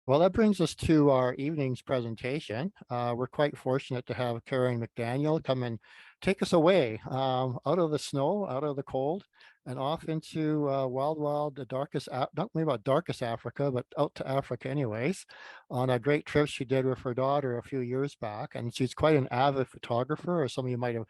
Well, that brings us to our evening's presentation. We're quite fortunate to have Karen McDaniel come and take us away out of the snow, out of the cold, and off into the darkest, not maybe about darkest Africa, but out to Africa anyways, on a great trip she did with her daughter a few years back. And she's quite an avid photographer, or some of you might have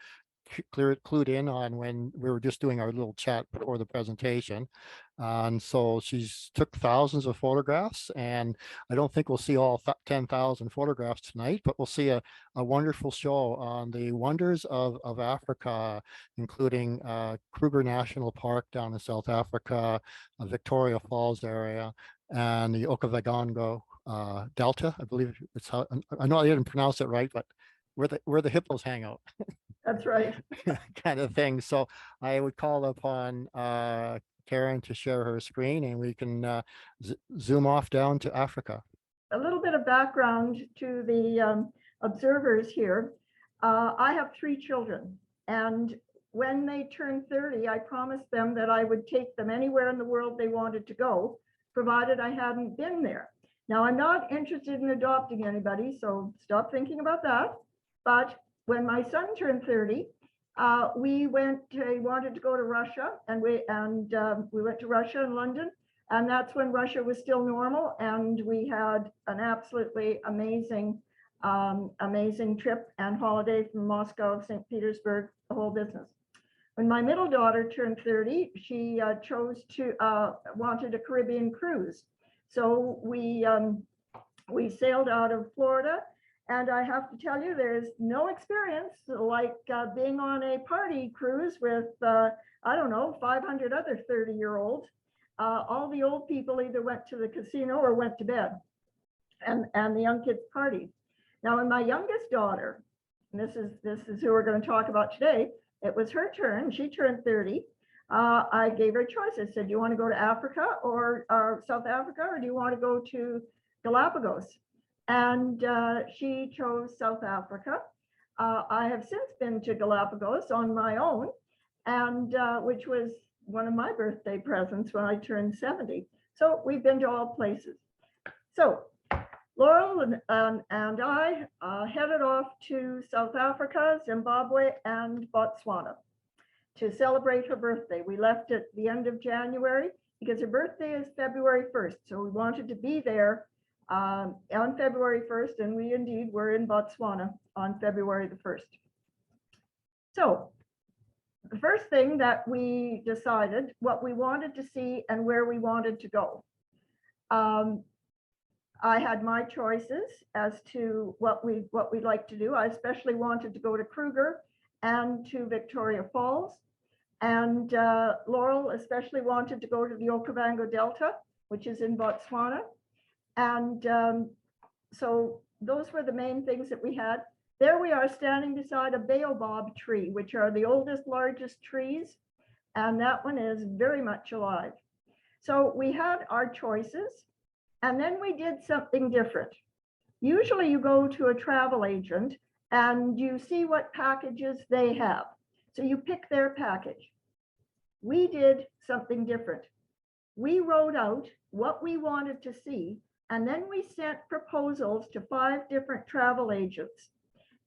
clued in on when we were just doing our little chat before the presentation. And so she's took thousands of photographs, and I don't think we'll see all 10,000 photographs tonight, but we'll see a wonderful show on the wonders of Africa, including Kruger National Park down in South Africa, Victoria Falls area, and the Okavango Delta. I believe it's how, I know I didn't pronounce it right, but where the hippos hang out. That's right. Kind of thing. So I would call upon Karen to share her screen, and we can zoom off down to Africa. A little bit of background to the observers here. I have 3 children, and when they turned 30, I promised them that I would take them anywhere in the world they wanted to go, provided I hadn't been there. Now, I'm not interested in adopting anybody, so stop thinking about that. But when my son turned 30, we wanted to go to Russia, and we went to Russia and London, and that's when Russia was still normal, and we had an absolutely amazing trip and holiday from Moscow, St. Petersburg, the whole business. When my middle daughter turned 30, she wanted a Caribbean cruise, so we sailed out of Florida. And I have to tell you, there's no experience like being on a party cruise with, I don't know, 500 other 30-year-olds. All the old people either went to the casino or went to bed, and the young kids partied. Now, when my youngest daughter, and this is who we're going to talk about today, it was her turn. She turned 30. I gave her a choice. I said, do you want to go to Africa or South Africa, or do you want to go to Galapagos? And she chose South Africa. I have since been to Galapagos on my own, and which was one of my birthday presents when I turned 70. So we've been to all places. So Laurel and I headed off to South Africa, Zimbabwe, and Botswana to celebrate her birthday. We left at the end of January because her birthday is February 1st. So we wanted to be there on February 1st, and we indeed were in Botswana on February the 1st. So the first thing that we decided what we wanted to see and where we wanted to go. I had my choices as to what we'd like to do. I especially wanted to go to Kruger and to Victoria Falls, and Laurel especially wanted to go to the Okavango Delta, which is in Botswana. And so those were the main things that we had. There we are standing beside a baobab tree, which are the oldest, largest trees. And that one is very much alive. So we had our choices, and then we did something different. Usually you go to a travel agent and you see what packages they have. So you pick their package. We did something different. We wrote out what we wanted to see, and then we sent proposals to 5 different travel agents,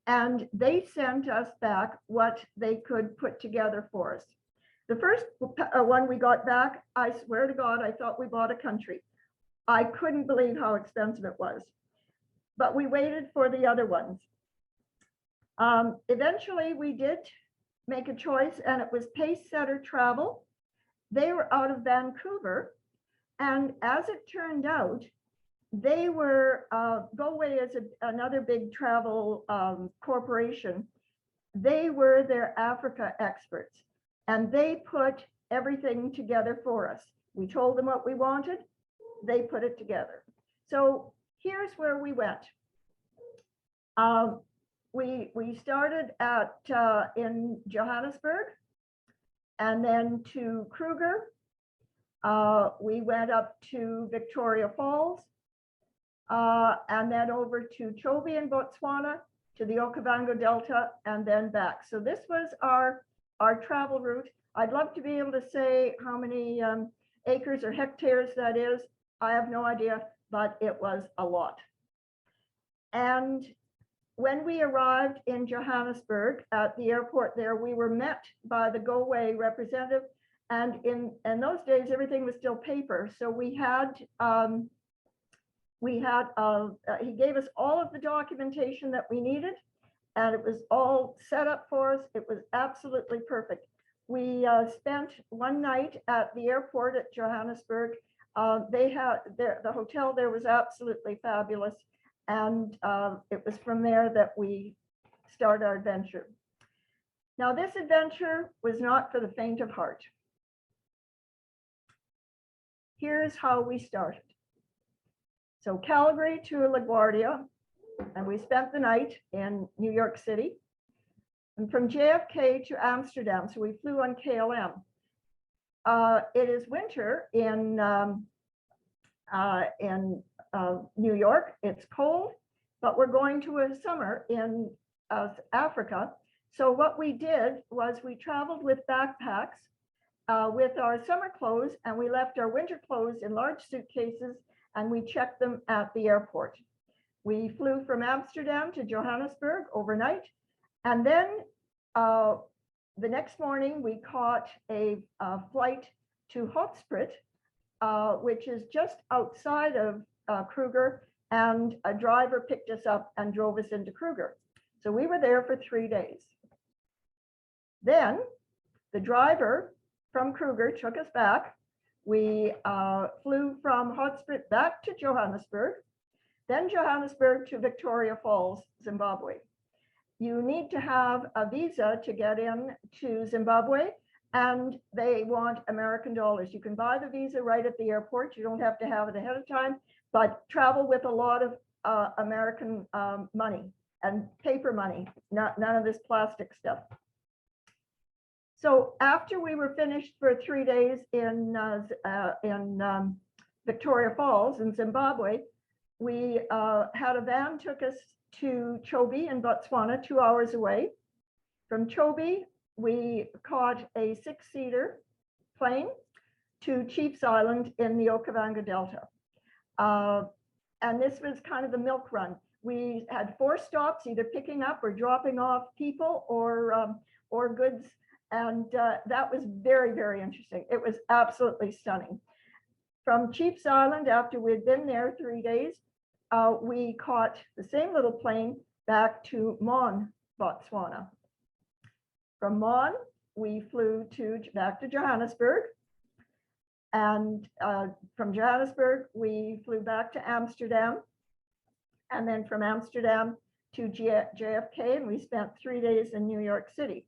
and they sent us back what they could put together for us. The first one we got back, I swear to God, I thought we bought a country. I couldn't believe how expensive it was, but we waited for the other ones. Eventually we did make a choice, and it was Pace Setter Travel. They were out of Vancouver, and as it turned out, they were, GoAway is another big travel corporation. They were their Africa experts, and they put everything together for us. We told them what we wanted, they put it together. So here's where we went. We started in Johannesburg, and then to Kruger. We went up to Victoria Falls, and then over to Chobe in Botswana, to the Okavango Delta, and then back. So this was our travel route. I'd love to be able to say how many acres or hectares that is. I have no idea, but it was a lot. And when we arrived in Johannesburg at the airport there, we were met by the Go Away representative. And in those days, everything was still paper. So he gave us all of the documentation that we needed, and it was all set up for us. It was absolutely perfect. We spent one night at the airport at Johannesburg. The hotel there was absolutely fabulous. And it was from there that we started our adventure. Now, this adventure was not for the faint of heart. Here's how we started. So Calgary to LaGuardia, and we spent the night in New York City. And from JFK to Amsterdam, so we flew on KLM. It is winter in New York. It's cold, but we're going to a summer in Africa. So what we did was we traveled with backpacks with our summer clothes, and we left our winter clothes in large suitcases, and we checked them at the airport. We flew from Amsterdam to Johannesburg overnight, and then the next morning we caught a flight to Hotsprit, which is just outside of Kruger, and a driver picked us up and drove us into Kruger. So we were there for 3 days. Then the driver from Kruger took us back. We flew from Hotsprit back to Johannesburg, then Johannesburg to Victoria Falls, Zimbabwe. You need to have a visa to get in to Zimbabwe, and they want American dollars. You can buy the visa right at the airport. You don't have to have it ahead of time, but travel with a lot of American money and paper money, none of this plastic stuff. So after we were finished for 3 days in Victoria Falls in Zimbabwe, we had a van took us to Chobe in Botswana, 2 hours away. From Chobe, we caught a 6-seater plane to Chiefs Island in the Okavango Delta. And this was kind of the milk run. We had 4 stops, either picking up or dropping off people or goods. And that was very, very interesting. It was absolutely stunning. From Chiefs Island, after we'd been there 3 days, we caught the same little plane back to Mon, Botswana. From Mon, we flew back to Johannesburg. And from Johannesburg, we flew back to Amsterdam. And then from Amsterdam to JFK, and we spent 3 days in New York City,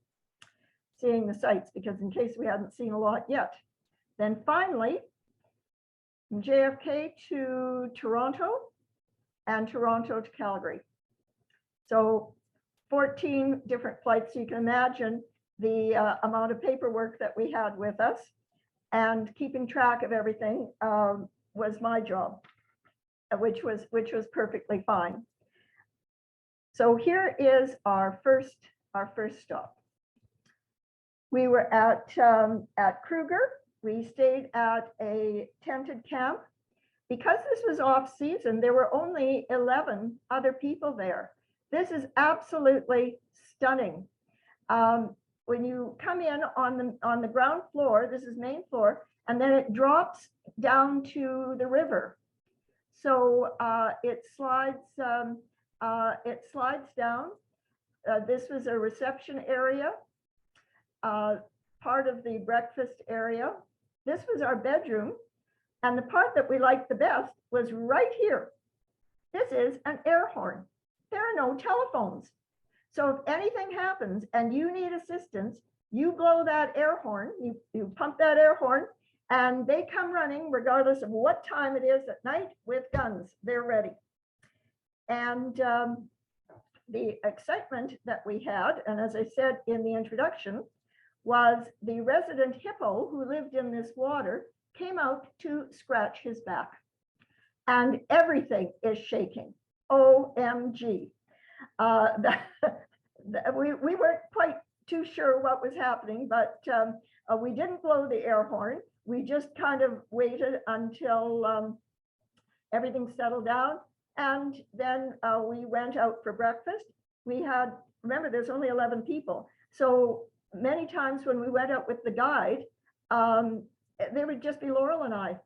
seeing the sights, because in case we hadn't seen a lot yet. Then finally, from JFK to Toronto, and Toronto to Calgary. So 14 different flights. You can imagine the amount of paperwork that we had with us, and keeping track of everything was my job, which was perfectly fine. So here is our first stop. We were at Kruger. We stayed at a tented camp. Because this was off season, there were only 11 other people there. This is absolutely stunning. When you come in on the ground floor, this is main floor, and then it drops down to the river. So it slides down. This was a reception area, part of the breakfast area. This was our bedroom. And the part that we liked the best was right here. This is an air horn. There are no telephones. So if anything happens and you need assistance, you blow that air horn, you pump that air horn, and they come running regardless of what time it is at night with guns. They're ready. And the excitement that we had, and as I said in the introduction, was the resident hippo who lived in this water came out to scratch his back, and everything is shaking. OMG. We weren't quite too sure what was happening, but we didn't blow the air horn. We just kind of waited until everything settled down. And then we went out for breakfast. We had, remember, there's only 11 people. So many times when we went out with the guide, there would just be Laurel and I.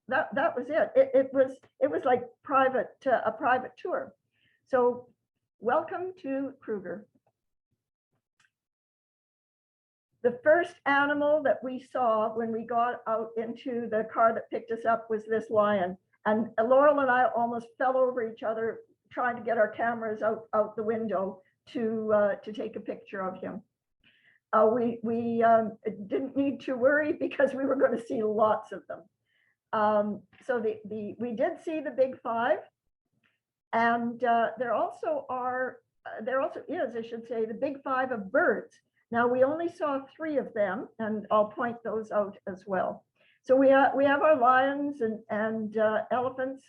That was it. It was like a private tour. So welcome to Kruger. The first animal that we saw when we got out into the car that picked us up was this lion. And Laurel and I almost fell over each other trying to get our cameras out the window to take a picture of him. We didn't need to worry because we were going to see lots of them. So we did see the big five, and there also is, I should say, the big five of birds. Now we only saw 3 of them, and I'll point those out as well. So we have our lions and elephants,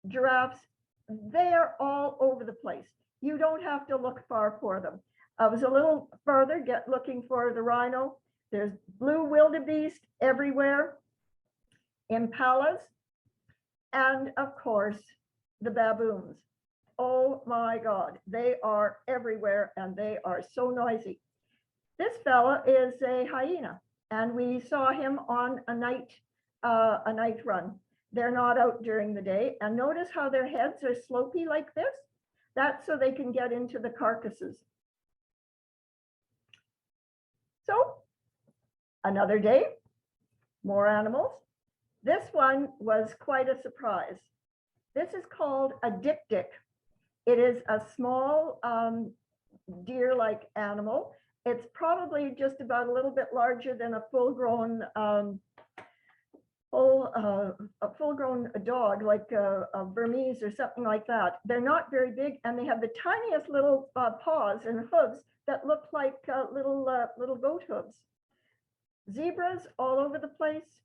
giraffes. They are all over the place. You don't have to look far for them. I was a little further, looking for the rhino. There's blue wildebeest everywhere, impalas, and of course, the baboons. Oh my God, they are everywhere and they are so noisy. This fella is a hyena, and we saw him on a night run. They're not out during the day, and notice how their heads are slopey like this. That's so they can get into the carcasses. So another day, more animals. This one was quite a surprise. This is called a dik-dik. It is a small deer-like animal. It's probably just about a little bit larger than a full-grown dog, like a Burmese or something like that. They're not very big, and they have the tiniest little paws and hooves that look like little goat hooves. Zebras all over the place,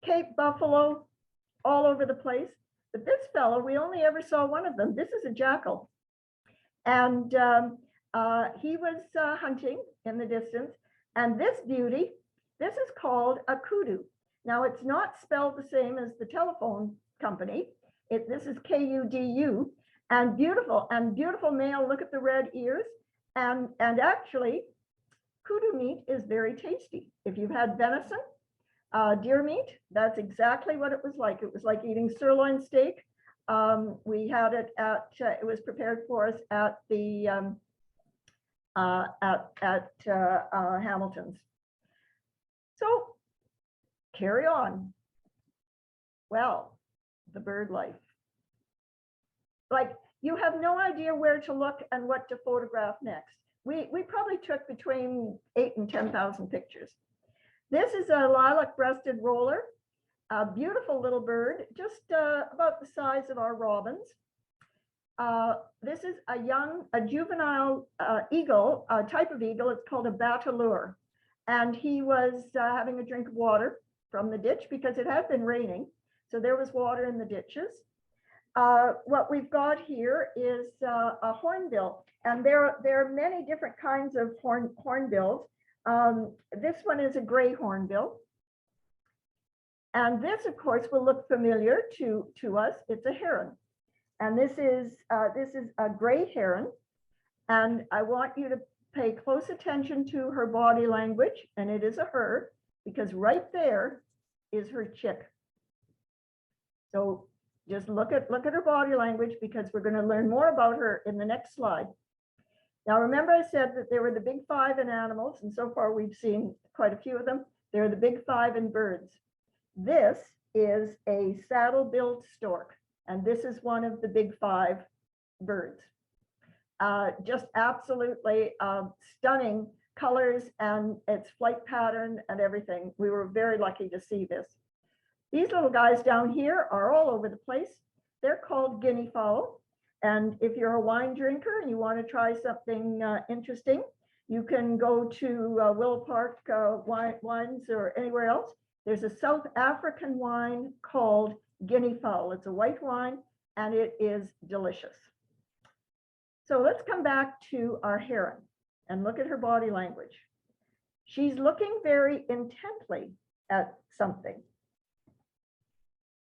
Cape buffalo all over the place. But this fellow, we only ever saw one of them. This is a jackal. And he was hunting in the distance. And this beauty, this is called a kudu. Now, it's not spelled the same as the telephone company. This is K-U-D-U. And beautiful male. Look at the red ears. And actually, kudu meat is very tasty. If you've had venison, deer meat, that's exactly what it was like. It was like eating sirloin steak. We had it it was prepared for us at the Hamilton's. So carry on. Well, the bird life. Like, you have no idea where to look and what to photograph next. We probably took between 8,000 and 10,000 pictures. This is a lilac-breasted roller, a beautiful little bird, just about the size of our robins. This is a juvenile eagle, a type of eagle. It's called a bataleur. And he was having a drink of water from the ditch because it had been raining. So there was water in the ditches. What we've got here is a hornbill. And there are many different kinds of hornbills. This one is a gray hornbill. And this, of course, will look familiar to us. It's a heron. And this is a gray heron. And I want you to pay close attention to her body language. And it is a her, because right there is her chick. So just look at her body language, because we're going to learn more about her in the next slide. Now, remember I said that there were the big 5 in animals, and so far we've seen quite a few of them. They're the big 5 in birds. This is a saddle-billed stork, and this is one of the big 5 birds. Just absolutely stunning colors and its flight pattern and everything. We were very lucky to see this. These little guys down here are all over the place. They're called guinea fowl. And if you're a wine drinker and you want to try something interesting, you can go to Willow Park Wines or anywhere else. There's a South African wine called guinea fowl. It's a white wine and it is delicious. So let's come back to our heron and look at her body language. She's looking very intently at something.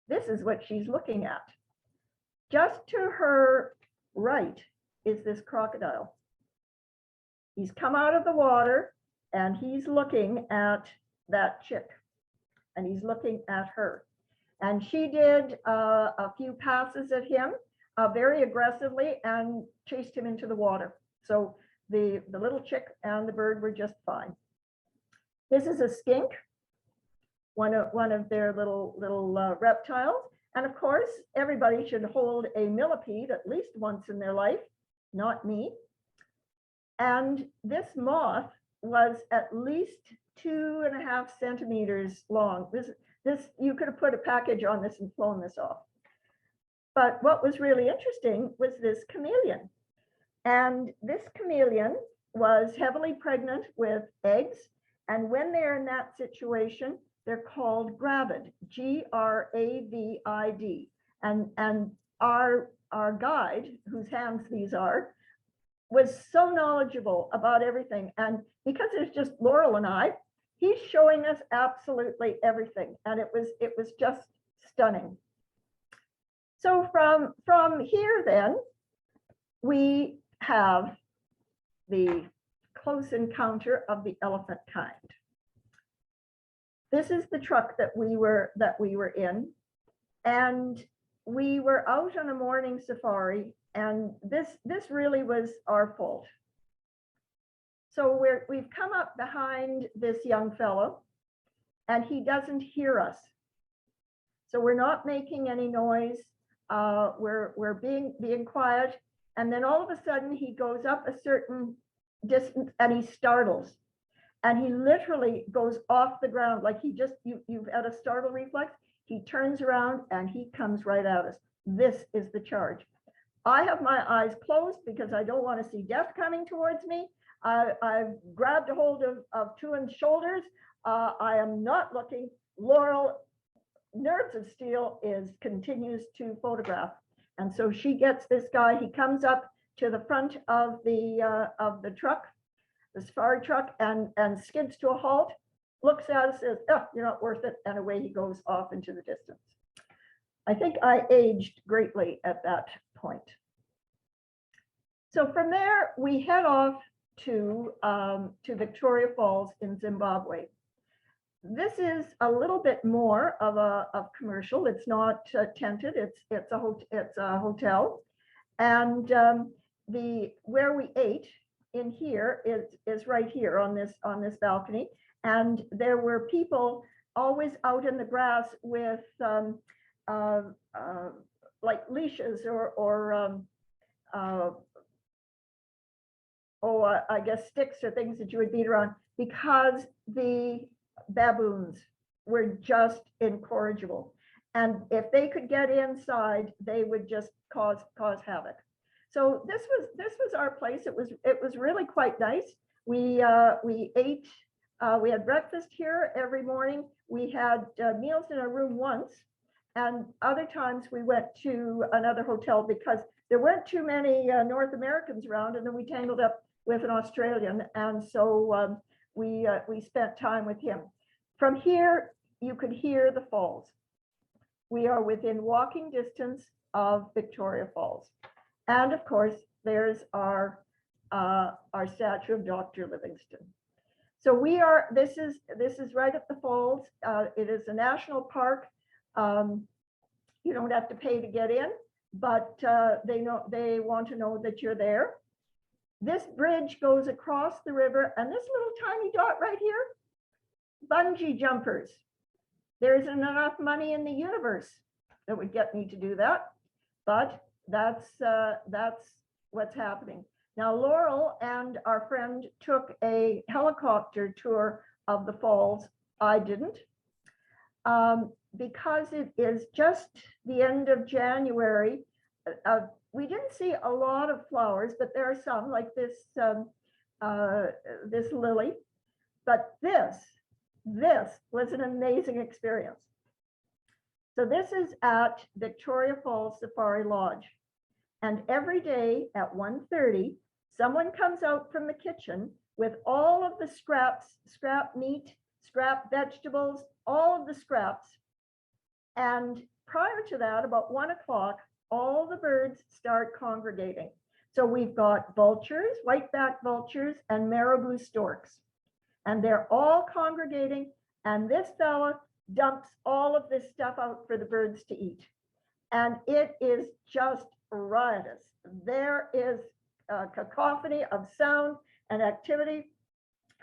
this is what she's looking at. Just to her right is this crocodile. He's come out of the water and he's looking at that chick, and he's looking at her. And she did a few passes at him very aggressively and chased him into the water. So the little chick and the bird were just fine. This is a skink, one of their little reptiles. And of course, everybody should hold a millipede at least once in their life, not me. And this moth was at least 2.5 centimeters long. This you could have put a package on this and flown this off. But what was really interesting was this chameleon. And this chameleon was heavily pregnant with eggs. And when they're in that situation, they're called gravid, Gravid. And our guide, whose hands these are, was so knowledgeable about everything. And because it's just Laurel and I, he's showing us absolutely everything. And it was just stunning. So from here then, we have the close encounter of the elephant kind. This is the truck that we were in, and we were out on a morning safari, and this really was our fault. So we've come up behind this young fellow, and he doesn't hear us. So we're not making any noise. We're being quiet, and then all of a sudden he goes up a certain distance and he startles, and he literally goes off the ground like you've had a startle reflex. He turns around and he comes right at us. This is the charge. I have my eyes closed because I don't want to see death coming towards me. I've grabbed a hold of Tuan's shoulders. I am not looking. Laurel, nerves of steel, continues to photograph. And so she gets this guy. He comes up to the front of the truck, the safari truck, and skids to a halt, looks at us, says, "Oh, you're not worth it," and away he goes off into the distance. I think I aged greatly at that point. So from there, we head off to Victoria Falls in Zimbabwe. This is a little bit more of a commercial. It's not tented. It's a hotel, and where we ate in here is right here on this balcony. And there were people always out in the grass with like leashes or I guess sticks or things that you would beat around, because the baboons were just incorrigible. And if they could get inside, they would just cause havoc. So this was our place. It was really quite nice. We ate. We had breakfast here every morning. We had meals in our room once, and other times we went to another hotel because there weren't too many North Americans around, and then we tangled up with an Australian, and so we spent time with him. From here, you could hear the falls. We are within walking distance of Victoria Falls. And of course, there's our statue of Dr. Livingstone. So this is right at the falls. It is a national park. You don't have to pay to get in, but they want to know that you're there. This bridge goes across the river, and this little tiny dot right here, bungee jumpers. There isn't enough money in the universe that would get me to do that, but that's what's happening. Now, Laurel and our friend took a helicopter tour of the falls. I didn't, because it is just the end of January. We didn't see a lot of flowers, but there are some, like this lily. But this was an amazing experience. So this is at Victoria Falls Safari Lodge. And every day at 1:30, someone comes out from the kitchen with all of the scraps, scrap meat, scrap vegetables, all of the scraps. And prior to that, about 1 o'clock, all the birds start congregating. So we've got vultures, white-backed vultures, and marabou storks. And they're all congregating, and this fella dumps all of this stuff out for the birds to eat. And it is just riotous. There is a cacophony of sound and activity,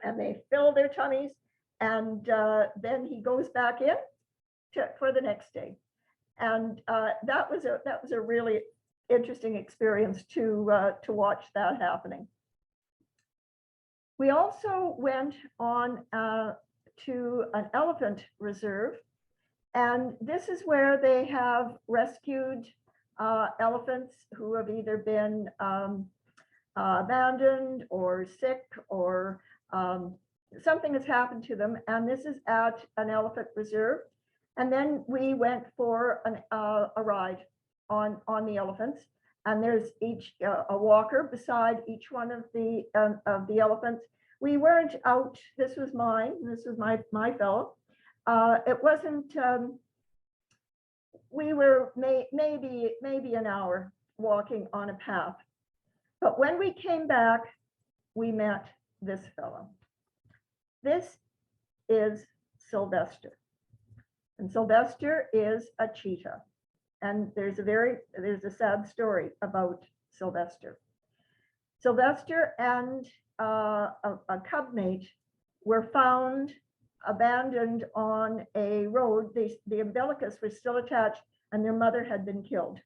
and they fill their tummies, and then he goes back in for the next day. And that was a really interesting experience to watch that happening. We also went on to an elephant reserve, and this is where they have rescued elephants who have either been abandoned or sick, or something has happened to them. And this is at an elephant reserve. And then we went for a ride on the elephants. And there's a walker beside each one of the elephants. We weren't out. This was mine. This was my fellow. It wasn't. We were maybe an hour walking on a path. But when we came back, we met this fellow. This is Sylvester. And Sylvester is a cheetah. And there's a sad story about Sylvester. Sylvester and a cub mate were found abandoned on a road. The umbilicus was still attached, and their mother had been killed.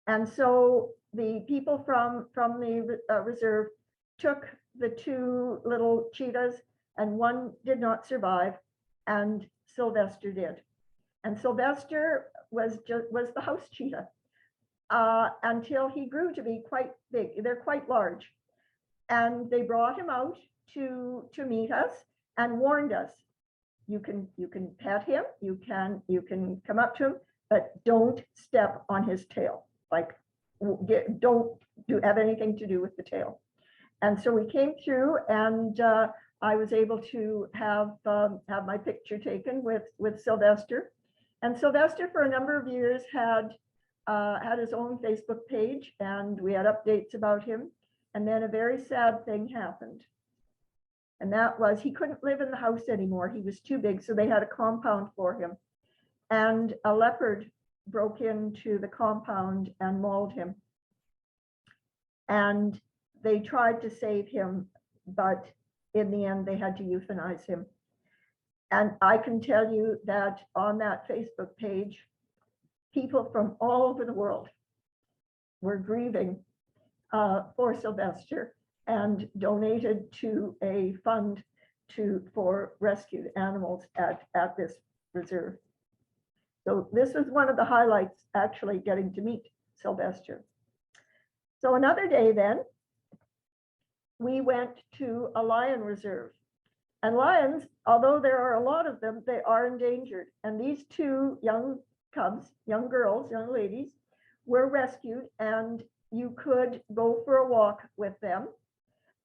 And so the people from the reserve took the two little cheetahs, and one did not survive, and Sylvester did. And Sylvester was the house cheetah until he grew to be quite big. They're quite large. And they brought him out to meet us and warned us, you can pet him, you can come up to him, but don't step on his tail. Like, don't have anything to do with the tail. And so we came through, and I was able to have my picture taken with Sylvester. And Sylvester, for a number of years, had his own Facebook page, and we had updates about him. And then a very sad thing happened. And that was, he couldn't live in the house anymore. He was too big, so they had a compound for him. And a leopard broke into the compound and mauled him. And they tried to save him, but in the end, they had to euthanize him. And I can tell you that on that Facebook page, people from all over the world were grieving for Sylvester and donated to a fund for rescued animals at this reserve. So this was one of the highlights, actually getting to meet Sylvester. So another day then, we went to a lion reserve. And lions, although there are a lot of them, they are endangered. And these two young cubs, young girls, young ladies, were rescued, and you could go for a walk with them,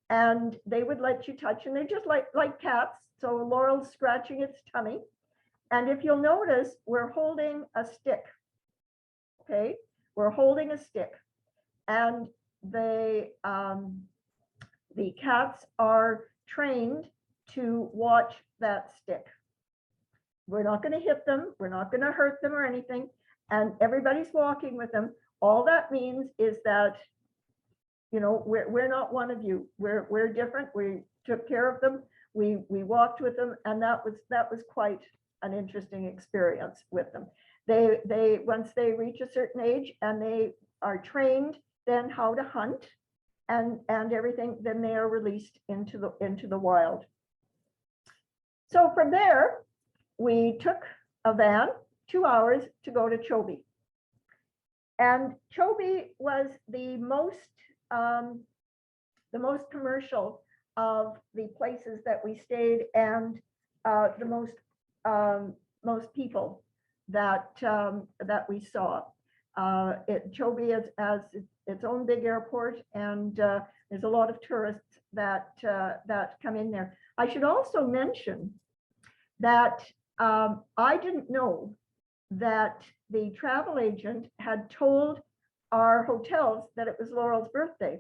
and they would let you touch, and they're just like cats. So Laurel's scratching its tummy. And if you'll notice, we're holding a stick. Okay, we're holding a stick. And the cats are trained to watch that stick. We're not going to hit them. We're not going to hurt them or anything. And everybody's walking with them. All that means is that, you know, we're not one of you. We're different. We took care of them. We walked with them, and that was quite an interesting experience with them. They once they reach a certain age and they are trained then how to hunt and everything, then they are released into the wild. So from there, we took a van, 2 hours to go to Chobe. And Chobe was the most commercial of the places that we stayed, and the most people that we saw. Chobe has its own big airport, and there's a lot of tourists that come in there. I should also mention that I didn't know that the travel agent had told our hotels that it was Laurel's birthday.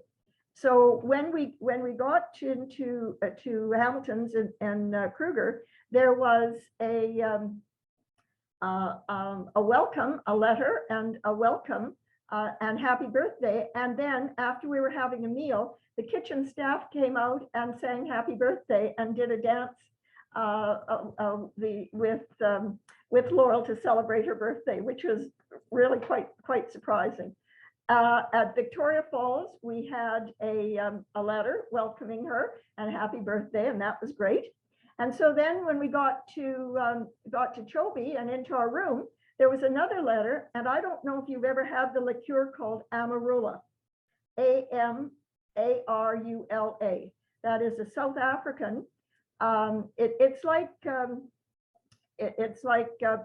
So when we got into to Hamilton's and Kruger, there was a welcome, a letter and a welcome and happy birthday. And then after we were having a meal, the kitchen staff came out and sang happy birthday and did a dance with Laurel to celebrate her birthday, which was really quite surprising. At Victoria Falls, we had a letter welcoming her and happy birthday, and that was great. And so then when we got to Chobe and into our room, there was another letter, and I don't know if you've ever had the liqueur called Amarula, Amarula. That is a South African. It's like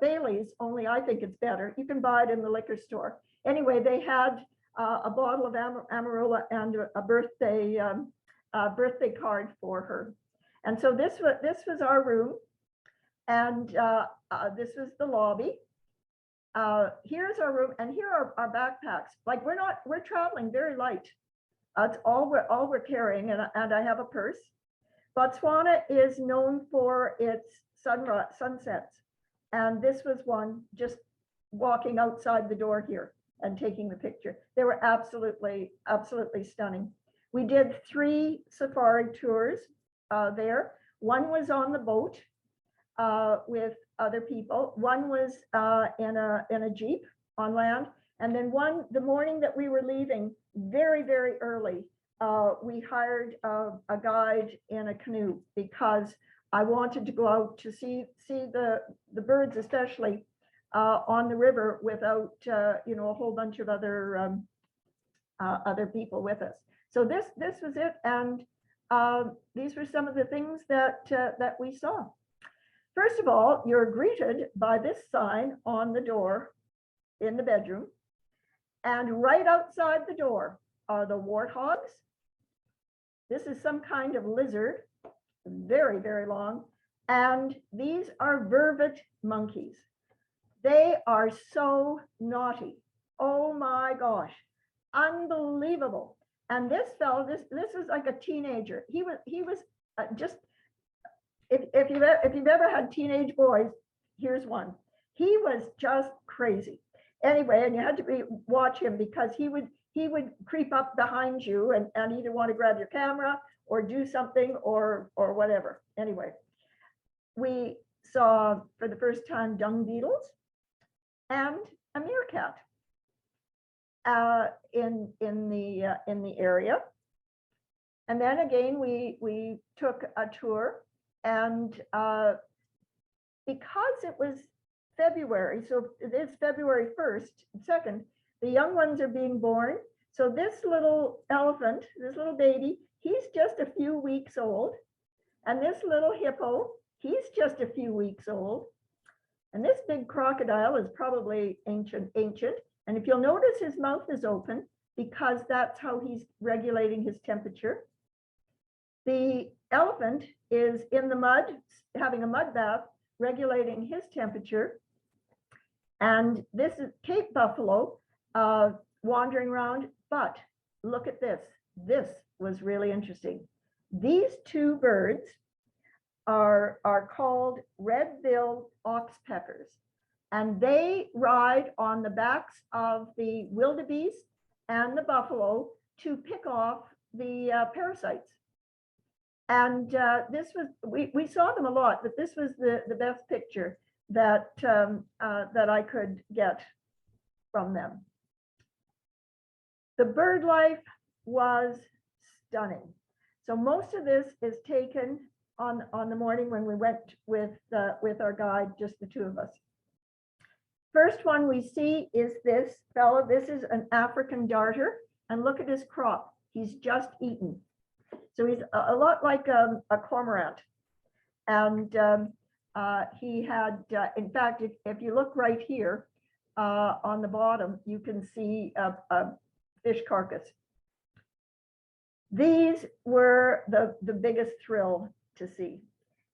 Bailey's, only I think it's better. You can buy it in the liquor store. Anyway, they had a bottle of Amarula and a birthday card for her. And so this was our room, and this was the lobby. Here's our room, and here are our backpacks. Like we're traveling very light. That's all we're carrying, and I have a purse. Botswana is known for its sunsets, and this was one just walking outside the door here and taking the picture. They were absolutely stunning. We did 3 safari tours there. One was on the boat with other people. One was in a Jeep on land. And then the morning that we were leaving, very early, we hired a guide in a canoe because I wanted to go out to see the birds, especially on the river, without a whole bunch of other people with us. So this was it, and these were some of the things that we saw. First of all, you're greeted by this sign on the door in the bedroom, and right outside the door are the warthogs. This is some kind of lizard, very long, and these are vervet monkeys. They are so naughty. Oh my gosh, unbelievable. And this fellow, this is like a teenager. He was just, if you've ever had teenage boys, here's one. He was just crazy. Anyway, and you had to watch him because he would creep up behind you and either want to grab your camera or do something or whatever. Anyway, we saw for the first time dung beetles and a meerkat in the area. And then again, we took a tour, and because it was February, so it is February 1st, 2nd, the young ones are being born. So this little elephant, this little baby, he's just a few weeks old. And this little hippo, he's just a few weeks old. And this big crocodile is probably ancient. And if you'll notice, his mouth is open because that's how he's regulating his temperature. The elephant is in the mud, having a mud bath, regulating his temperature. And this is Cape buffalo wandering around. But look at this. This was really interesting. These 2 birds are called red-billed oxpeckers, and they ride on the backs of the wildebeest and the buffalo to pick off the parasites. And this was, we saw them a lot, but this was the best picture that I could get from them. The bird life was stunning. So most of this is taken on the morning when we went with our guide, just the 2 of us. First one we see is this fellow. This is an African darter, and look at his crop. He's just eaten. So he's a lot like a cormorant. And he had, in fact, if you look right here on the bottom, you can see a fish carcass. These were the biggest thrill to see.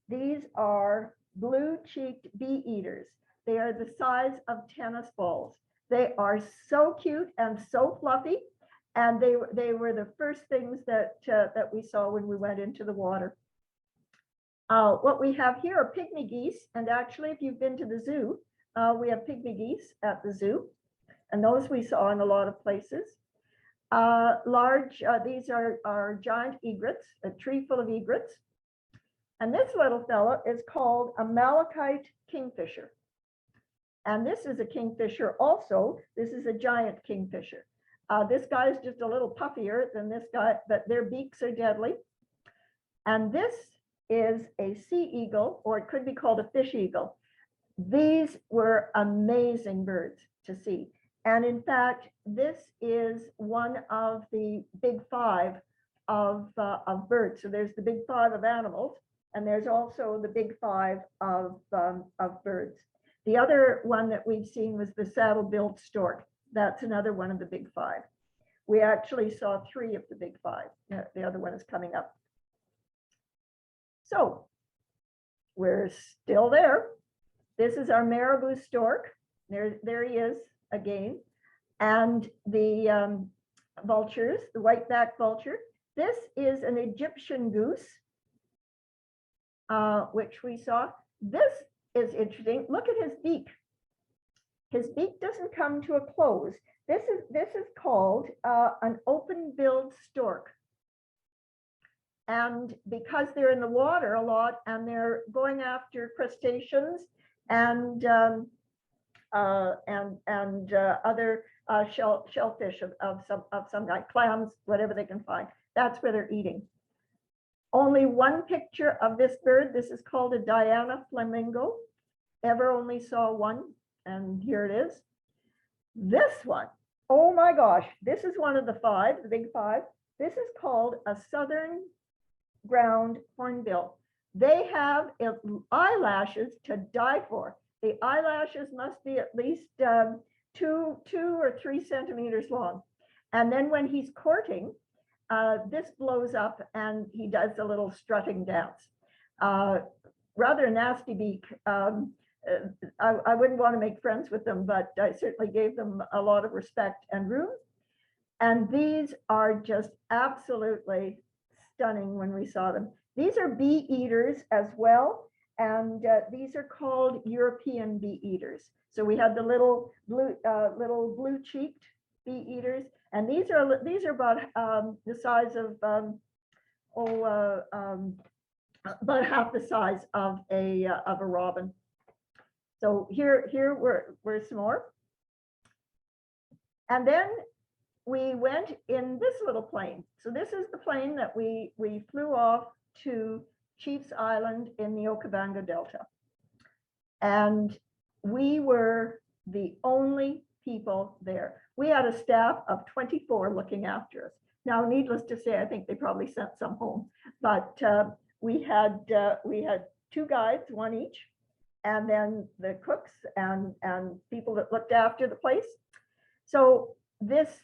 These are blue-cheeked bee eaters. They are the size of tennis balls. They are so cute and so fluffy. And they were the first things that we saw when we went into the water. What we have here are pygmy geese. And actually, if you've been to the zoo, we have pygmy geese at the zoo. And those we saw in a lot of places. These are giant egrets, a tree full of egrets. And this little fella is called a malachite kingfisher. And this is a kingfisher also. This is a giant kingfisher. This guy is just a little puffier than this guy, but their beaks are deadly. And this is a sea eagle, or it could be called a fish eagle. These were amazing birds to see. And in fact, this is one of the big five of birds. So there's the big five of animals, and there's also the big five of birds. The other one that we've seen was the saddle-billed stork. That's another one of the big five. We actually saw 3 of the big five. The other one is coming up. So we're still there. This is our marabou stork. There he is again. And the vultures, the white-backed vulture. This is an Egyptian goose, which we saw. This is interesting. Look at his beak. His beak doesn't come to a close. This is called an open-billed stork. And because they're in the water a lot and they're going after crustaceans and other shellfish of some kind, clams, whatever they can find, that's where they're eating. Only one picture of this bird. This is called a Diana flamingo. Ever only saw one, and here it is. This one, oh my gosh, this is one of the 5, the big 5. This is called a southern ground hornbill. They have eyelashes to die for. The eyelashes must be at least 2 or 3 centimeters long. And then when he's courting, this blows up and he does a little strutting dance. Rather nasty beak. I wouldn't want to make friends with them, but I certainly gave them a lot of respect and room. And these are just absolutely stunning when we saw them. These are bee eaters as well. And these are called European bee eaters. So we had the little blue-cheeked bee eaters. And these are about the size of about half the size of a robin. So here were some more. And then we went in this little plane. So this is the plane that we flew off to Chiefs Island in the Okavango Delta. And we were the only people there. We had a staff of 24 looking after us. Now, needless to say, I think they probably sent some home, but we had 2 guides, 1 each, and then the cooks and people that looked after the place. So this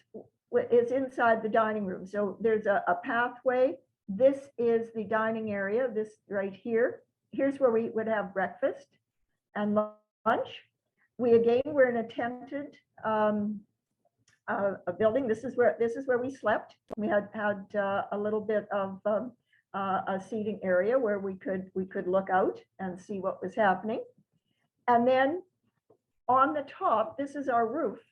is inside the dining room. So there's a pathway. This is the dining area, this right here. Here's where we would have breakfast and lunch. We again were in a tented a building. This is where we slept. We had a little bit of a seating area where we could look out and see what was happening. And then on the top, this is our roof.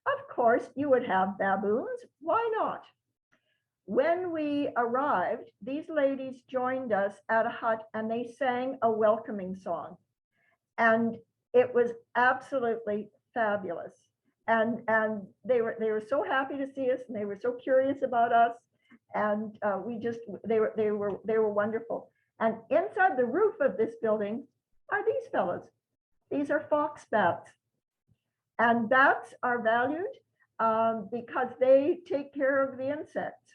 Of course, you would have baboons. Why not? When we arrived, these ladies joined us at a hut and they sang a welcoming song. And it was absolutely fabulous. And they were so happy to see us, and they were so curious about us. And they were wonderful. And inside the roof of this building are these fellows. These are fox bats. And bats are valued because they take care of the insects.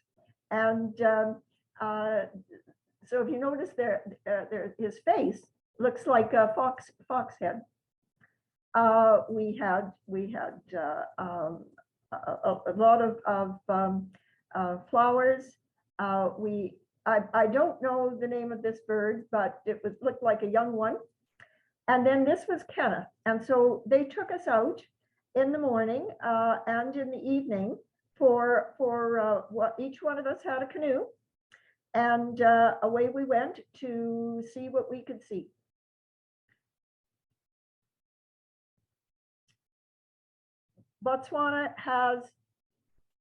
And so if you notice his face looks like a fox head. We had a lot of flowers. I don't know the name of this bird, but it looked like a young one. And then this was Kenneth. And so they took us out in the morning and in the evening for what each one of us had a canoe. And away we went to see what we could see. Botswana has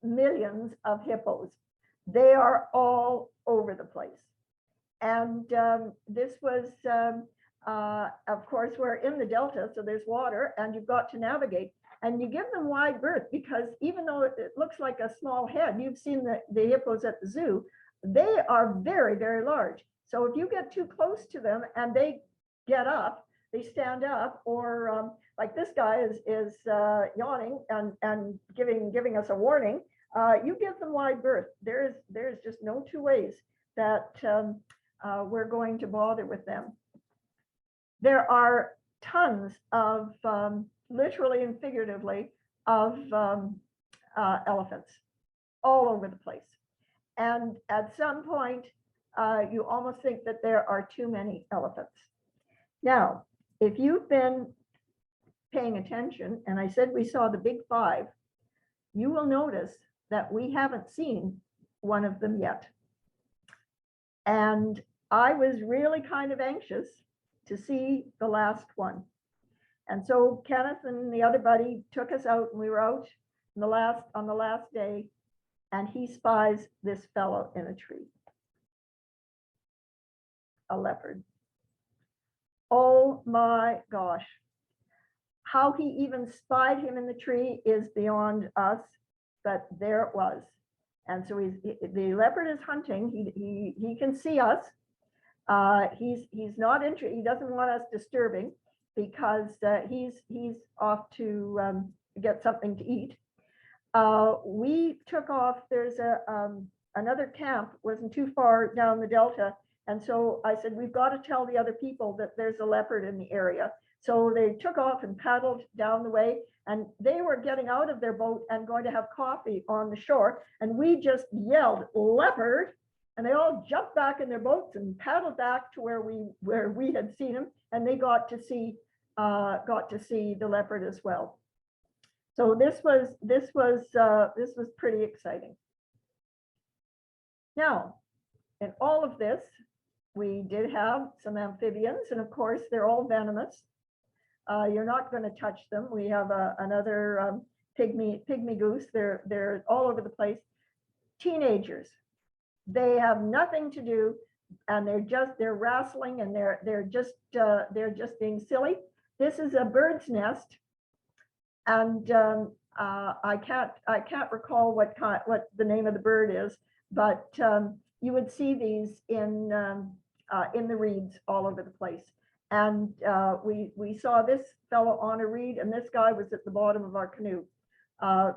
millions of hippos. They are all over the place. And this was, of course, we're in the Delta, so there's water and you've got to navigate. And you give them wide berth because even though it looks like a small head, you've seen the hippos at the zoo, they are very, very large. So if you get too close to them and they get up, they stand up, or like this guy is yawning and giving us a warning, you give them wide berth. There's just no two ways that we're going to bother with them. There are tons of, literally and figuratively, of elephants all over the place. And at some point, you almost think that there are too many elephants. Now, if you've been paying attention, and I said we saw the big five, you will notice that we haven't seen one of them yet. And I was really kind of anxious to see the last one. And so Kenneth and the other buddy took us out, and we were out on the last day, and he spies this fellow in a tree, a leopard. Oh my gosh. How he even spied him in the tree is beyond us, but there it was. And so the leopard is hunting. He can see us. He's not interested. He doesn't want us disturbing because he's off to get something to eat. We took off. There's another camp wasn't too far down the Delta. And so I said, we've got to tell the other people that there's a leopard in the area. So they took off and paddled down the way, and they were getting out of their boat and going to have coffee on the shore. And we just yelled, leopard, and they all jumped back in their boats and paddled back to where we had seen him, and they got to see the leopard as well. So this was pretty exciting. Now, in all of this, we did have some amphibians, and of course, they're all venomous. You're not going to touch them. We have another pygmy goose. They're all over the place. Teenagers, they have nothing to do, and they're wrestling, and they're just being silly. This is a bird's nest, and I can't recall what the name of the bird is, but you would see these in the reeds all over the place. And we saw this fellow on a reed, and this guy was at the bottom of our canoe.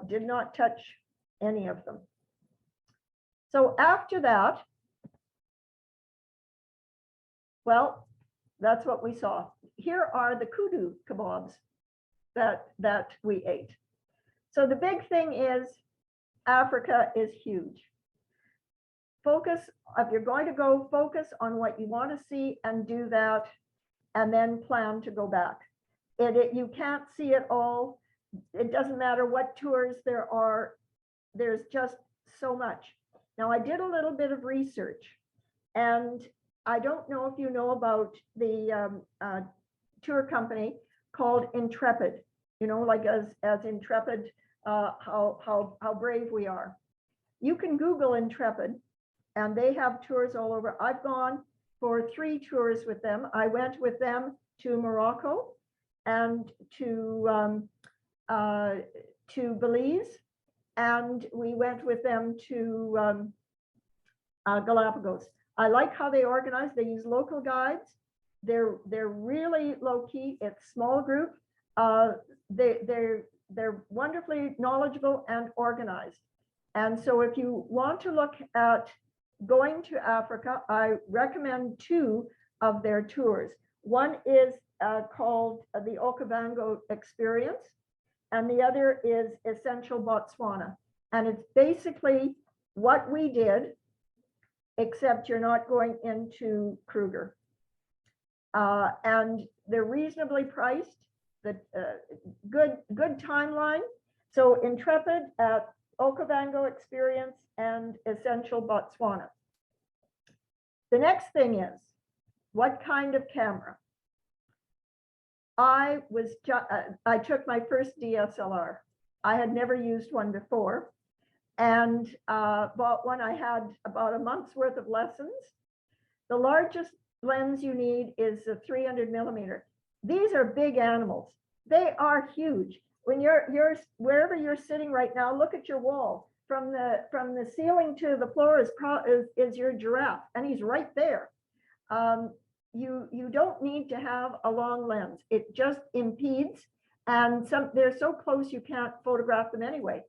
Did not touch any of them. So after that, well, that's what we saw. Here are the kudu kebabs that we ate. So the big thing is Africa is huge. Focus, if you're going to go, focus on what you want to see and do that, and then plan to go back. You can't see it all. It doesn't matter what tours there are. There's just so much. Now, I did a little bit of research, and I don't know if you know about the tour company called Intrepid, you know, like as Intrepid, how brave we are. You can Google Intrepid, and they have tours all over. I've gone for 3 tours with them. I went with them to Morocco and to Belize, and we went with them to Galapagos. I like how they organize. They use local guides. They're really low key. It's small group. They're wonderfully knowledgeable and organized. And so if you want to look at going to Africa, I recommend 2 of their tours. One is called the Okavango Experience, and the other is Essential Botswana. And it's basically what we did, except you're not going into Kruger. And they're reasonably priced. The good timeline. So Intrepid at Okavango Experience and Essential Botswana. The next thing is, what kind of camera? I took my first DSLR. I had never used one before, and bought one. I had about a month's worth of lessons. The largest lens you need is a 300 millimeter. These are big animals. They are huge. When you're wherever you're sitting right now, look at your wall. From the ceiling to the floor is your giraffe, and he's right there. You don't need to have a long lens. It just impedes, and they're so close you can't photograph them anyway.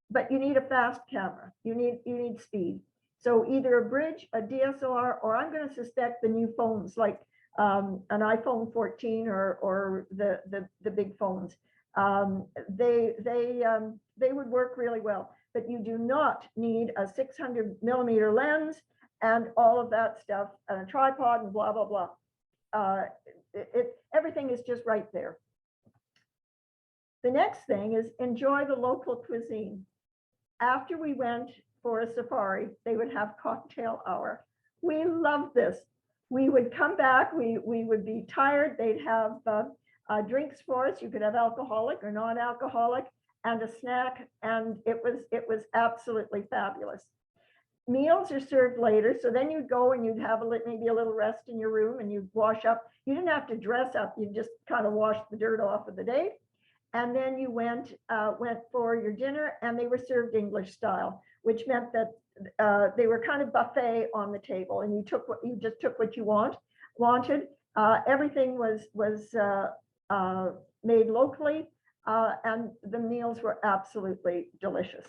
But you need a fast camera. You need speed. So either a bridge, a DSLR, or I'm going to suspect the new phones like an iPhone 14 or the big phones. They would work really well. But you do not need a 600 millimeter lens and all of that stuff, and a tripod and blah, blah, blah. Everything is just right there. The next thing is enjoy the local cuisine. After we went for a safari, they would have cocktail hour. We loved this. We would come back, we would be tired. They'd have drinks for us. You could have alcoholic or non-alcoholic and a snack, and it was absolutely fabulous. Meals are served later, so then you'd go and you'd have maybe a little rest in your room, and you'd wash up. You didn't have to dress up, you just kind of washed the dirt off of the day. And then you went for your dinner, and they were served English style, which meant that they were kind of buffet on the table, and you just took what you wanted. Everything was made locally, and the meals were absolutely delicious.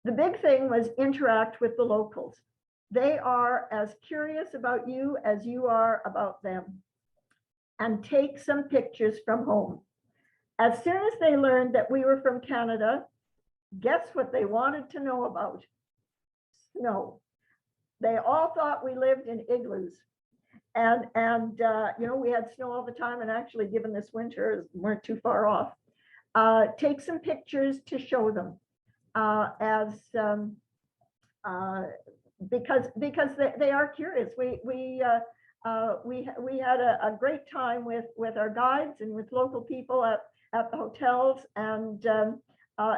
The big thing was interact with the locals. They are as curious about you as you are about them. And take some pictures from home. As soon as they learned that we were from Canada, guess what they wanted to know about? Snow. They all thought we lived in igloos. And you know, we had snow all the time, and actually, given this winter, weren't too far off. Take some pictures to show them, because they are curious. We had a great time with our guides and with local people at the hotels, and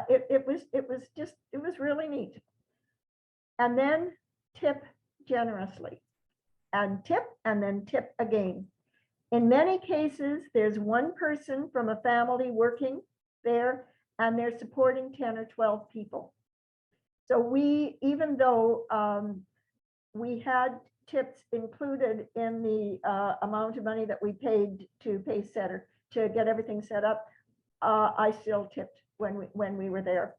it was really neat. And then tip generously, and tip, and then tip again. In many cases, there's one person from a family working there, and they're supporting 10 or 12 people. So even though we had tips included in the amount of money that we paid to Pace Setter to get everything set up, I still tipped when we were there,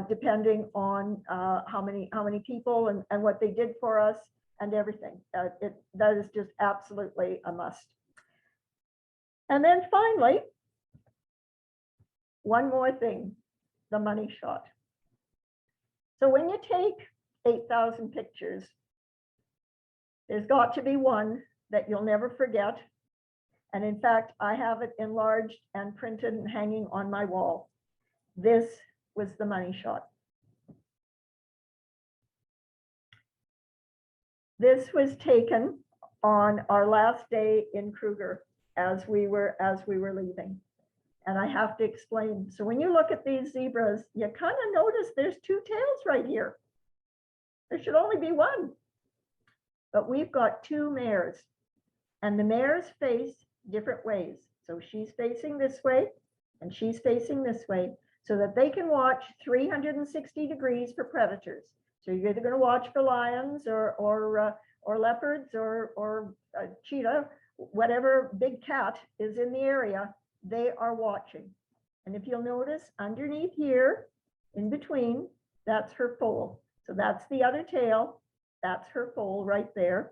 depending on how many people and what they did for us and everything. That is just absolutely a must. And then finally, one more thing, the money shot. So when you take 8,000 pictures, there's got to be one that you'll never forget. And in fact, I have it enlarged and printed and hanging on my wall. This was the money shot. This was taken on our last day in Kruger as we were leaving. And I have to explain. So when you look at these zebras, you kind of notice there's two tails right here. There should only be one. But we've got two mares, and the mares face different ways. So she's facing this way, and she's facing this way, so that they can watch 360 degrees for predators. So you're either going to watch for lions or leopards or cheetah, whatever big cat is in the area, they are watching. And if you'll notice underneath here, in between, that's her foal. So that's the other tail. That's her foal right there.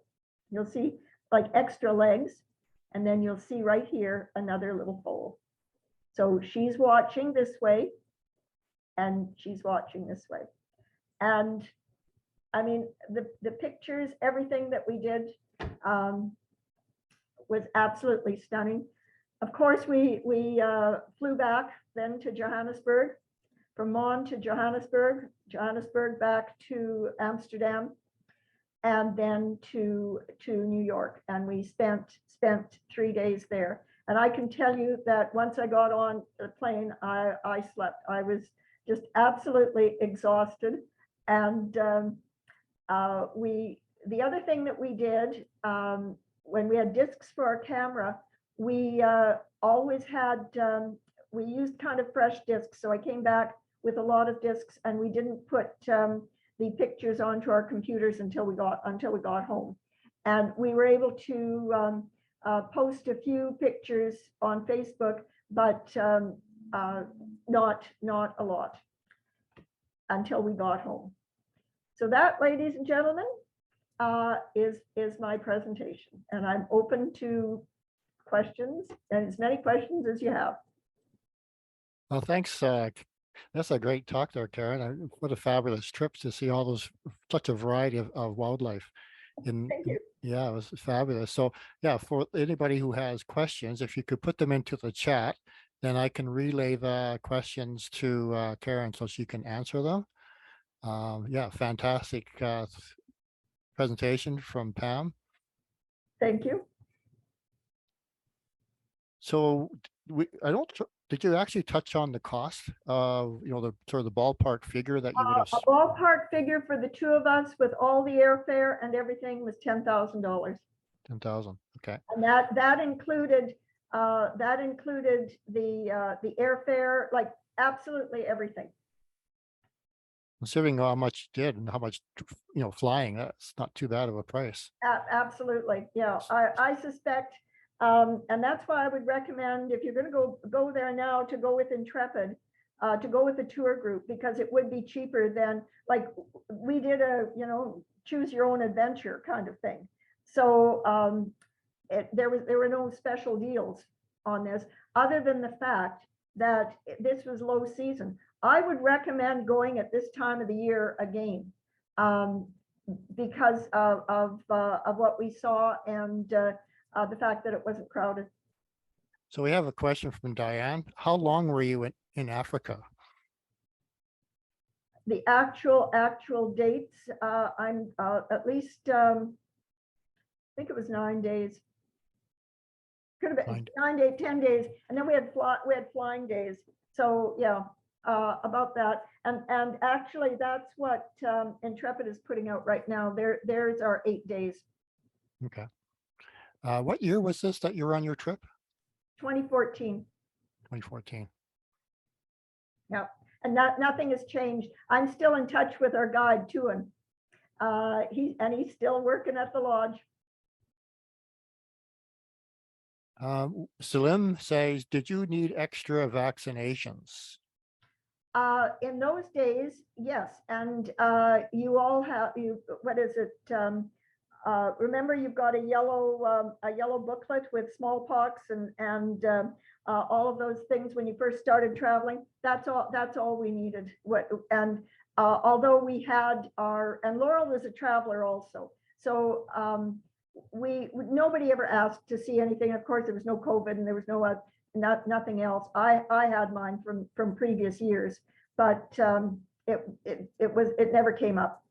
You'll see like extra legs, and then you'll see right here another little foal. So she's watching this way, and she's watching this way. And I mean, the pictures, everything that we did was absolutely stunning. Of course, we flew back then to Johannesburg, from Mon to Johannesburg, Johannesburg back to Amsterdam, and then to New York. And we spent 3 days there. And I can tell you that once I got on the plane, I slept. I was just absolutely exhausted. And the other thing that we did, when we had discs for our camera, we always had, we used kind of fresh discs. So I came back with a lot of discs, and we didn't put the pictures onto our computers until we got home. And we were able to post a few pictures on Facebook, but not a lot until we got home. So that, ladies and gentlemen, is my presentation, and I'm open to questions, and as many questions as you have. Well, thanks. That's a great talk there, Karen. What a fabulous trip to see all those, such a variety of wildlife. Thank you. Yeah, it was fabulous. So yeah, for anybody who has questions, if you could put them into the chat, then I can relay the questions to Karen so she can answer them. Yeah, fantastic presentation from Pam. Thank you. So did you actually touch on the cost of, the sort of the ballpark figure that you would have? A ballpark figure for the two of us with all the airfare and everything was $10,000. 10,000. Okay. And that included the airfare, like absolutely everything. Considering how much you did and how much, flying, that's not too bad of a price. Absolutely. Yeah, I suspect, and that's why I would recommend, if you're going to go there now, to go with Intrepid, to go with a tour group, because it would be cheaper than, like, we did a, choose your own adventure kind of thing. So there were no special deals on this, other than the fact that this was low season. I would recommend going at this time of the year again, because of what we saw, and the fact that it wasn't crowded. So we have a question from Diane. How long were you in Africa? The actual dates, I'm at least, I think it was 9 days. Could have been 9 days, 10 days, and then we had flying days. So yeah, about that. And actually, that's what Intrepid is putting out right now. There's our 8 days. Okay. What year was this that you were on your trip? 2014. 2014. Yeah, and nothing has changed. I'm still in touch with our guide, Tuan. He's still working at the lodge. Salim says, did you need extra vaccinations? In those days, yes. And you all have, what is it? Remember, you've got a yellow booklet with smallpox and all of those things when you first started traveling. That's all we needed. Although we had and Laurel was a traveler also. So nobody ever asked to see anything. Of course, there was no COVID and there was nothing else. I had mine from previous years, but it never came up.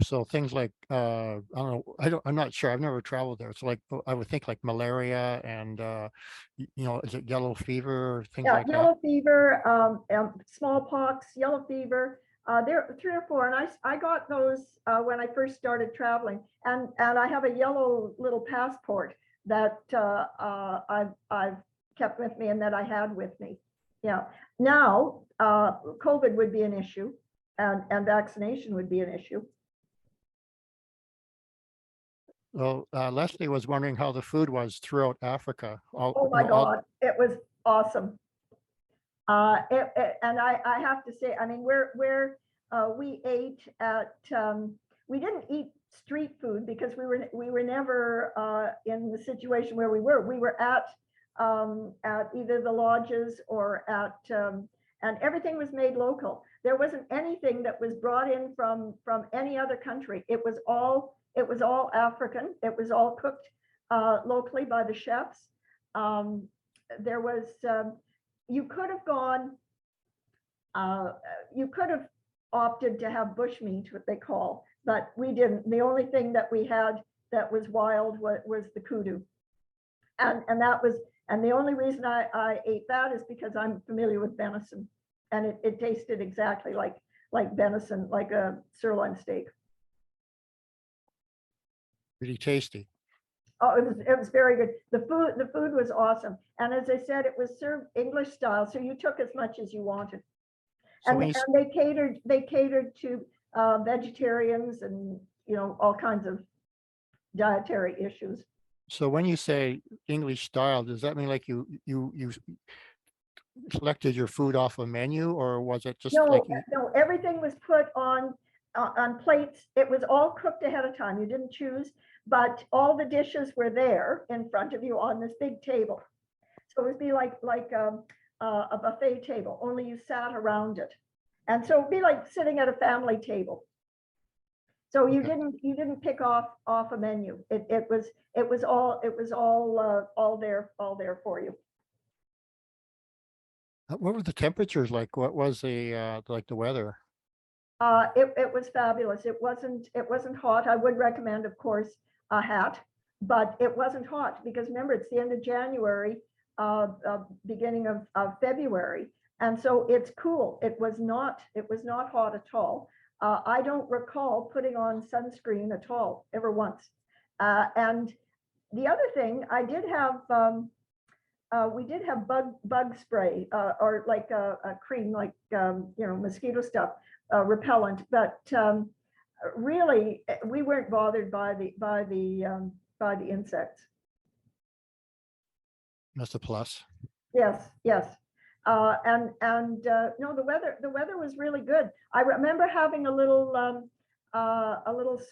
So things like I don't know, I'm not sure. I've never traveled there. So like I would think like malaria and is it yellow fever or things like yellow that? fever, smallpox, yellow fever. There are 3 or 4, and I got those when I first started traveling, and I have a yellow little passport that I've kept with me and that I had with me. Yeah. Now COVID would be an issue, and vaccination would be an issue. Well, Leslie was wondering how the food was throughout Africa. Oh my God, it was awesome. And I have to say, I mean, we ate at, we didn't eat street food because we were never in the situation where we were. We were at either the lodges or at and everything was made local. There wasn't anything that was brought in from any other country. It was all African. It was all cooked locally by the chefs. There was you could have gone. You could have opted to have bushmeat, what they call, but we didn't. The only thing that we had that was wild was the kudu, and the only reason I ate that is because I'm familiar with venison, and it tasted exactly like venison, like a sirloin steak. Really tasty. Oh, it was very good. The food was awesome, and as I said, it was served English style, so you took as much as you wanted. So And they catered to vegetarians and, you know, all kinds of dietary issues. so when you say English style, does that mean like you selected your food off a menu, or was it just like No, everything was put on plates. It was all cooked ahead of time. You didn't choose, but all the dishes were there in front of you on this big table. So it would be like a buffet table, only you sat around it. And so it'd be like sitting at a family table. So you didn't pick off a menu. It was all there for you. what were the temperatures like? What was the like the weather? It was fabulous. It wasn't hot. I would recommend, of course, a hat, but it wasn't hot because remember, it's the end of January, beginning of February. And so it's cool. It was not hot at all. I don't recall putting on sunscreen at all, ever once. And the other thing, we did have bug spray or like a cream, like mosquito stuff, repellent. But really, we weren't bothered by the insects. That's a plus. Yes, yes. No, the weather was really good. I remember having a little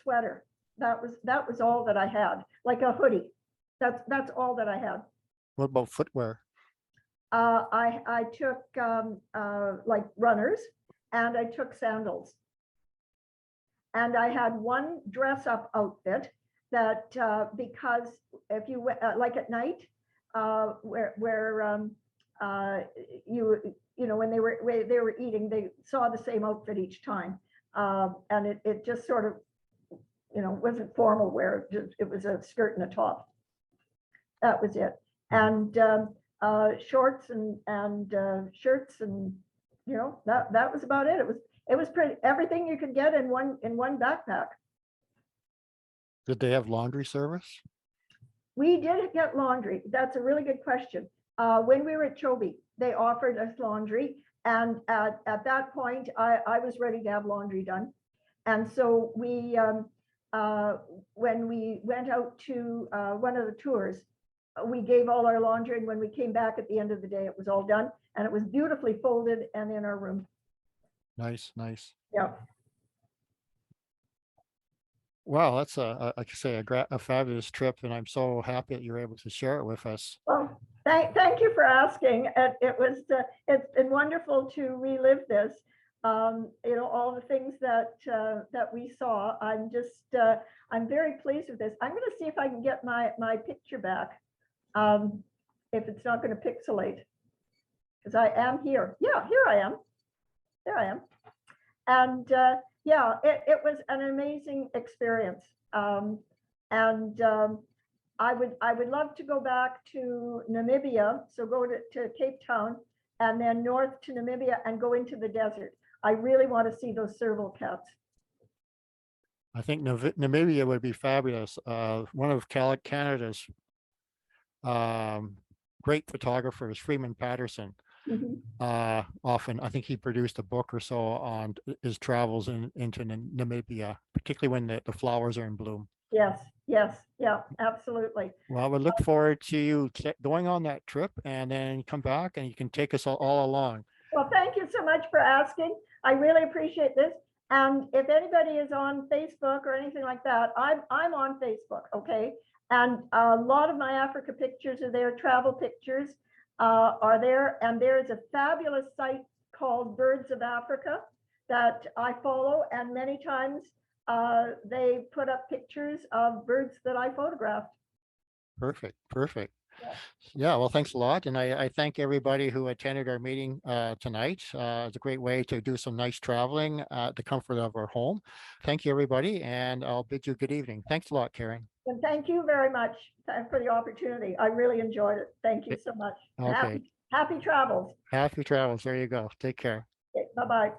sweater. That was all that I had, like a hoodie. That's all that I had. What about footwear? I took like runners, and I took sandals. And I had one dress up outfit that because if you like at night, where when they were eating, they saw the same outfit each time, and it just sort of wasn't formal wear. It was a skirt and a top. That was it, and shorts and shirts, and that was about it. It was pretty everything you could get in one backpack. Did they have laundry service? We did get laundry. That's a really good question. When we were at Chobe, they offered us laundry. And at that point, I was ready to have laundry done. And so when we went out to one of the tours, we gave all our laundry. And when we came back at the end of the day, it was all done. And it was beautifully folded and in our room. Nice, nice. Yeah. Wow, that's like I say, a fabulous trip, and I'm so happy that you're able to share it with us. Well, thank you for asking. It's been wonderful to relive this. All the things that we saw. I'm very pleased with this. I'm going to see if I can get my picture back, if it's not going to pixelate, because I am here. Yeah, here I am. There I am. And yeah, it was an amazing experience. I would love to go back to Namibia. So go to Cape Town and then north to Namibia and go into the desert. I really want to see those serval cats. I think Namibia would be fabulous. One of Canada's great photographers, Freeman Patterson, often, I think he produced a book or so on his travels into Namibia, particularly when the flowers are in bloom. Yes, yes, yeah, absolutely. Well, we look forward to you going on that trip, and then come back and you can take us all along. Well, thank you so much for asking. I really appreciate this. And if anybody is on Facebook or anything like that, I'm on Facebook, okay? And a lot of my Africa pictures are there, travel pictures are there, and there is a fabulous site called Birds of Africa that I follow, and many times they put up pictures of birds that I photographed. Perfect, perfect. Yeah. Yeah, well, thanks a lot. And I thank everybody who attended our meeting tonight. It's a great way to do some nice traveling at the comfort of our home. Thank you, everybody, and I'll bid you good evening. Thanks a lot, Karen. And thank you very much for the opportunity. I really enjoyed it. Thank you so much. Okay, Happy travels. happy travels. There you go. Take care. Okay, bye-bye.